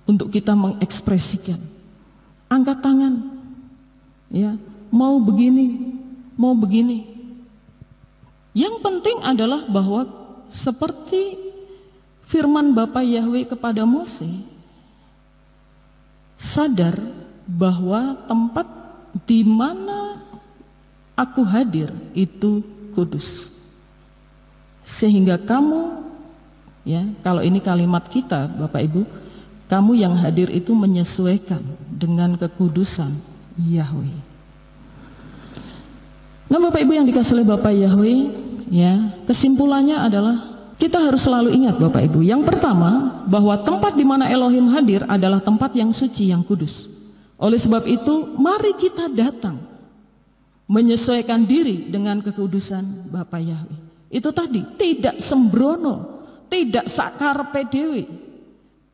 untuk kita mengekspresikan. Angkat tangan, ya, mau begini, mau begini. Yang penting adalah bahwa seperti firman Bapak Yahweh kepada Mose, sadar bahwa tempat di mana aku hadir itu kudus. Sehingga kamu, ya, kalau ini kalimat kita Bapak Ibu, kamu yang hadir itu menyesuaikan dengan kekudusan Yahweh. Nah Bapak Ibu yang dikasih oleh Bapak Yahweh, ya, kesimpulannya adalah kita harus selalu ingat Bapak Ibu. Yang pertama, bahwa tempat di mana Elohim hadir adalah tempat yang suci, yang kudus. Oleh sebab itu, mari kita datang menyesuaikan diri dengan kekudusan Bapak Yahweh. Itu tadi, tidak sembrono, tidak sakarpe dewe,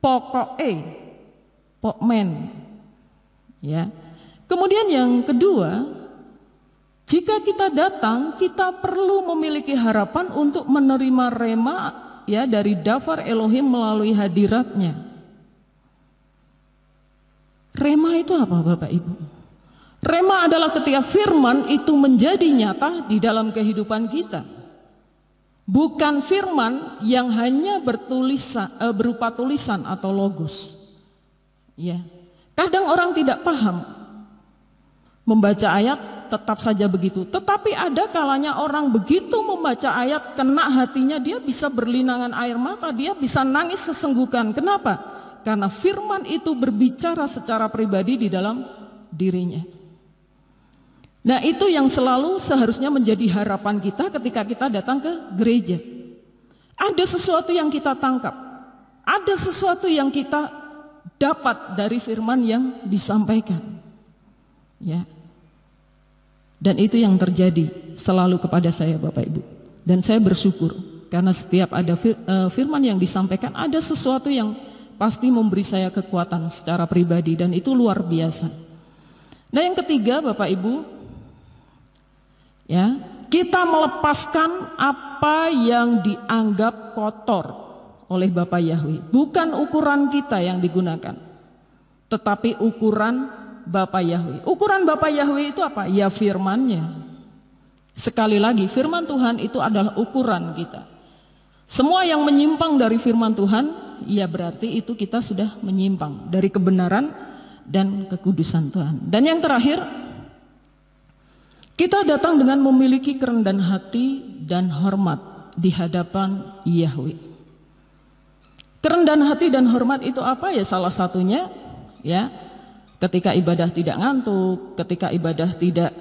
pokoke, pokmen. Ya. Kemudian yang kedua, jika kita datang, kita perlu memiliki harapan untuk menerima rema, ya, dari dafar Elohim melalui hadiratnya. Rema itu apa Bapak Ibu? Rema adalah ketika firman itu menjadi nyata di dalam kehidupan kita. Bukan firman yang hanya berupa tulisan atau logos. Ya. Kadang orang tidak paham membaca ayat tetap saja begitu. Tetapi ada kalanya orang begitu membaca ayat, kena hatinya, dia bisa berlinangan air mata, dia bisa nangis sesenggukan. Kenapa? Karena firman itu berbicara secara pribadi di dalam dirinya. Nah itu yang selalu seharusnya menjadi harapan kita ketika kita datang ke gereja. Ada sesuatu yang kita tangkap, ada sesuatu yang kita dapat dari firman yang disampaikan, ya. Dan itu yang terjadi selalu kepada saya Bapak Ibu. Dan saya bersyukur karena setiap ada firman yang disampaikan, ada sesuatu yang pasti memberi saya kekuatan secara pribadi, dan itu luar biasa. Nah, yang ketiga Bapak Ibu, ya, kita melepaskan apa yang dianggap kotor oleh Bapa Yahweh. Bukan ukuran kita yang digunakan, tetapi ukuran Bapa Yahweh. Ukuran Bapa Yahweh itu apa? Ya firman-Nya. Sekali lagi, firman Tuhan itu adalah ukuran kita. Semua yang menyimpang dari firman Tuhan, ya berarti itu kita sudah menyimpang dari kebenaran dan kekudusan Tuhan. Dan yang terakhir, kita datang dengan memiliki kerendahan hati dan hormat di hadapan Yahweh. Kerendahan hati dan hormat itu apa ya? Salah satunya, ya, ketika ibadah tidak ngantuk, ketika ibadah tidak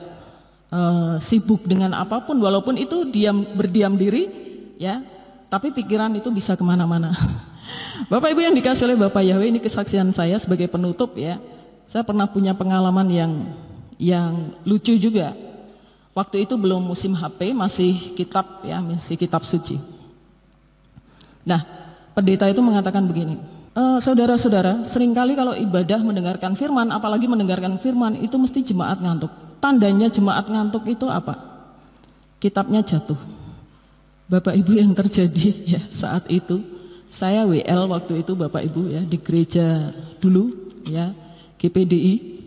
sibuk dengan apapun, walaupun itu berdiam diri, ya, tapi pikiran itu bisa kemana-mana. Bapak Ibu yang dikasih oleh Bapak Yahweh, ini kesaksian saya sebagai penutup, ya. Saya pernah punya pengalaman yang lucu juga. Waktu itu belum musim HP, masih kitab, ya, masih kitab suci. Nah, pendeta itu mengatakan begini, saudara-saudara, seringkali kalau ibadah mendengarkan firman, apalagi mendengarkan firman, itu mesti jemaat ngantuk. Tandanya jemaat ngantuk itu apa? Kitabnya jatuh. Bapak Ibu yang terjadi ya saat itu, saya WL waktu itu Bapak Ibu ya di gereja dulu ya, GPDI.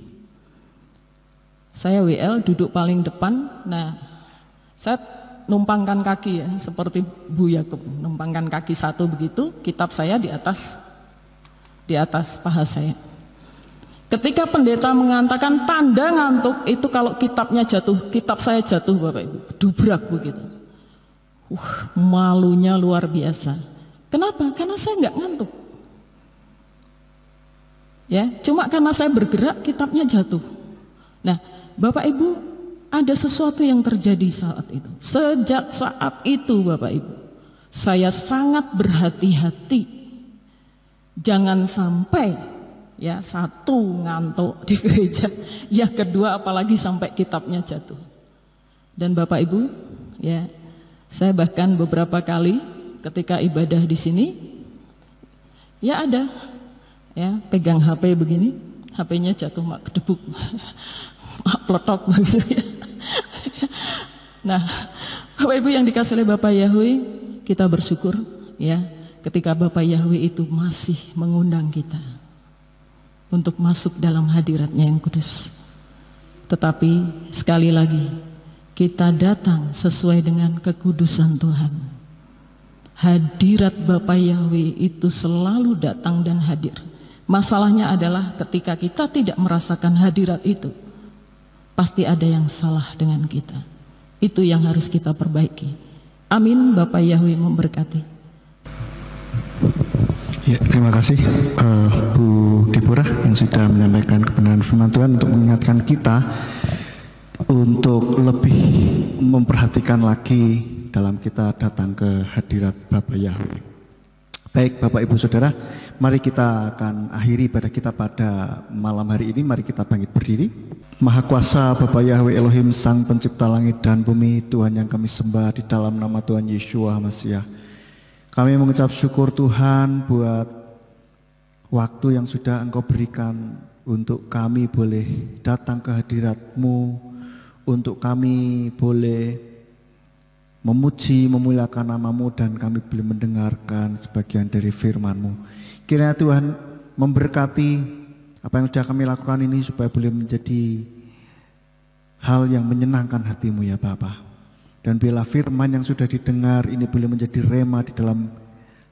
Saya WL duduk paling depan. Nah, saya numpangkan kaki ya, seperti Bu Yakub, numpangkan kaki satu begitu, kitab saya di atas paha saya. Ketika pendeta mengatakan tanda ngantuk itu kalau kitabnya jatuh, kitab saya jatuh Bapak Ibu, dubrak begitu. Malunya luar biasa. Kenapa? Karena saya nggak ngantuk. Ya, cuma karena saya bergerak kitabnya jatuh. Nah, Bapak Ibu, ada sesuatu yang terjadi saat itu. Sejak saat itu Bapak Ibu, saya sangat berhati-hati. Jangan sampai ya, satu ngantuk di gereja, yang kedua apalagi sampai kitabnya jatuh. Dan Bapak Ibu, ya, saya bahkan beberapa kali ketika ibadah di sini, ya ada, ya, pegang HP begini, HP-nya jatuh, mak kedebuk, mak peletok begitu ya. Nah, Bapak Ibu yang dikasih oleh Bapak Yahweh, kita bersyukur, ya, ketika Bapak Yahweh itu masih mengundang kita untuk masuk dalam hadirat-Nya yang kudus. Tetapi sekali lagi, kita datang sesuai dengan kekudusan Tuhan. Hadirat Bapa Yahweh itu selalu datang dan hadir. Masalahnya adalah ketika kita tidak merasakan hadirat itu, pasti ada yang salah dengan kita. Itu yang harus kita perbaiki. Amin. Bapa Yahweh memberkati. Ya, terima kasih Bu Deborah yang sudah menyampaikan kebenaran firman Tuhan untuk mengingatkan kita untuk lebih memperhatikan lagi dalam kita datang ke hadirat Bapa Yahweh. Baik Bapak Ibu Saudara, mari kita akan akhiri ibadah kita pada malam hari ini. Mari kita bangkit berdiri. Maha kuasa Bapa Yahweh Elohim, Sang Pencipta langit dan bumi, Tuhan yang kami sembah di dalam nama Tuhan Yeshua Masiah. Kami mengucap syukur Tuhan buat waktu yang sudah Engkau berikan untuk kami boleh datang ke hadirat-Mu, untuk kami boleh memuji, memuliakan nama-Mu, dan kami boleh mendengarkan sebagian dari firman-Mu. Kiranya Tuhan memberkati apa yang sudah kami lakukan ini supaya boleh menjadi hal yang menyenangkan hati-Mu ya Bapa. Dan bila firman yang sudah didengar ini boleh menjadi rema di dalam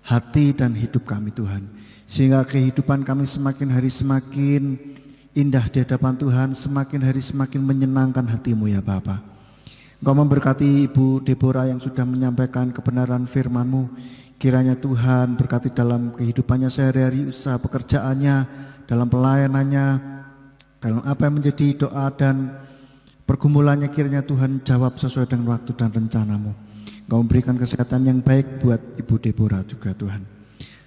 hati dan hidup kami Tuhan. Sehingga kehidupan kami semakin hari semakin indah di hadapan Tuhan, semakin hari semakin menyenangkan hati-Mu ya Bapa. Engkau memberkati Ibu Deborah yang sudah menyampaikan kebenaran firman-Mu. Kiranya Tuhan berkati dalam kehidupannya sehari-hari, usaha pekerjaannya, dalam pelayanannya, dalam apa yang menjadi doa dan pergumulannya. Kiranya Tuhan jawab sesuai dengan waktu dan rencana-Mu. Engkau memberikan kesehatan yang baik buat Ibu Deborah juga Tuhan.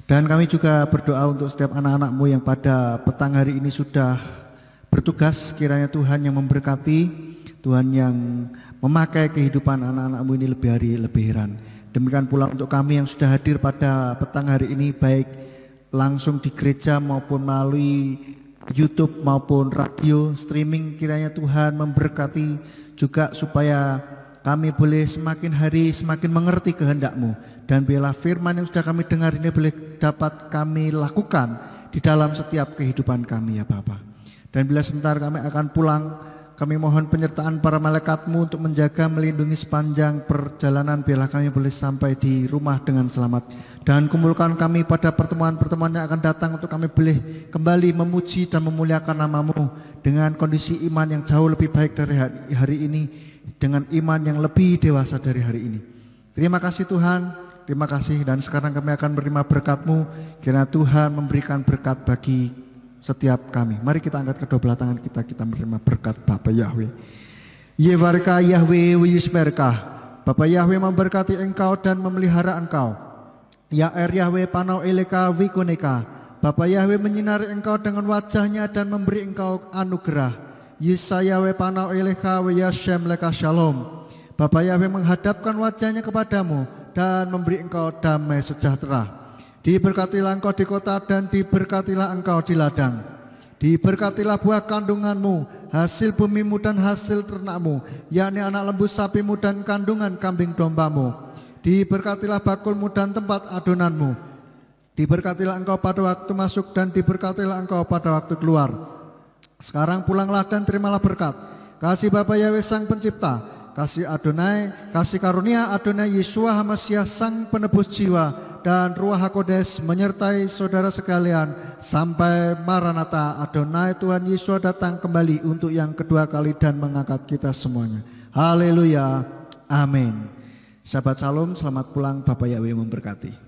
Dan kami juga berdoa untuk setiap anak-anak-Mu yang pada petang hari ini sudah bertugas. Kiranya Tuhan yang memberkati Tuhan yang memakai kehidupan anak-anak-Mu ini lebih hari lebih heran. Demikian pula untuk kami yang sudah hadir pada petang hari ini, baik langsung di gereja maupun melalui YouTube maupun radio streaming, kiranya Tuhan memberkati juga supaya kami boleh semakin hari semakin mengerti kehendak-Mu, dan biarlah firman yang sudah kami dengar ini boleh dapat kami lakukan di dalam setiap kehidupan kami ya Bapa. Dan bila sebentar kami akan pulang, kami mohon penyertaan para malaikat-Mu untuk menjaga, melindungi sepanjang perjalanan. Biarlah kami boleh sampai di rumah dengan selamat. Dan kumpulkan kami pada pertemuan-pertemuan yang akan datang untuk kami boleh kembali memuji dan memuliakan nama-Mu dengan kondisi iman yang jauh lebih baik dari hari ini, dengan iman yang lebih dewasa dari hari ini. Terima kasih Tuhan, terima kasih. Dan sekarang kami akan menerima berkat-Mu. Kiranya Tuhan memberikan berkat bagi setiap kami. Mari kita angkat kedua belah tangan kita menerima berkat Bapa Yahweh. Yevarka Yahweh Wismerka. Bapa Yahweh memberkati engkau dan memelihara engkau. Ya Yahweh panau eleka wikuneka. Bapa Yahweh menyinari engkau dengan wajahnya dan memberi engkau anugerah. Yesayahweh panau eleka Yashem leka shalom. Bapa Yahweh menghadapkan wajahnya kepadamu dan memberi engkau damai sejahtera. Diberkatilah engkau di kota dan diberkatilah engkau di ladang. Diberkatilah buah kandunganmu, hasil bumimu dan hasil ternakmu, yakni anak lembu sapimu dan kandungan kambing dombamu. Diberkatilah bakulmu dan tempat adonanmu. Diberkatilah engkau pada waktu masuk dan diberkatilah engkau pada waktu keluar. Sekarang pulanglah dan terimalah berkat. Kasih Bapa Yahweh Sang Pencipta, kasih Adonai, kasih karunia Adonai Yeshua HaMashiach Sang Penebus jiwa, dan Ruach HaKodes menyertai saudara sekalian sampai Maranatha. Adonai Tuhan Yesus datang kembali untuk yang kedua kali dan mengangkat kita semuanya. Haleluya, amin. Sahabat Shalom, selamat pulang. Bapak Yahweh memberkati.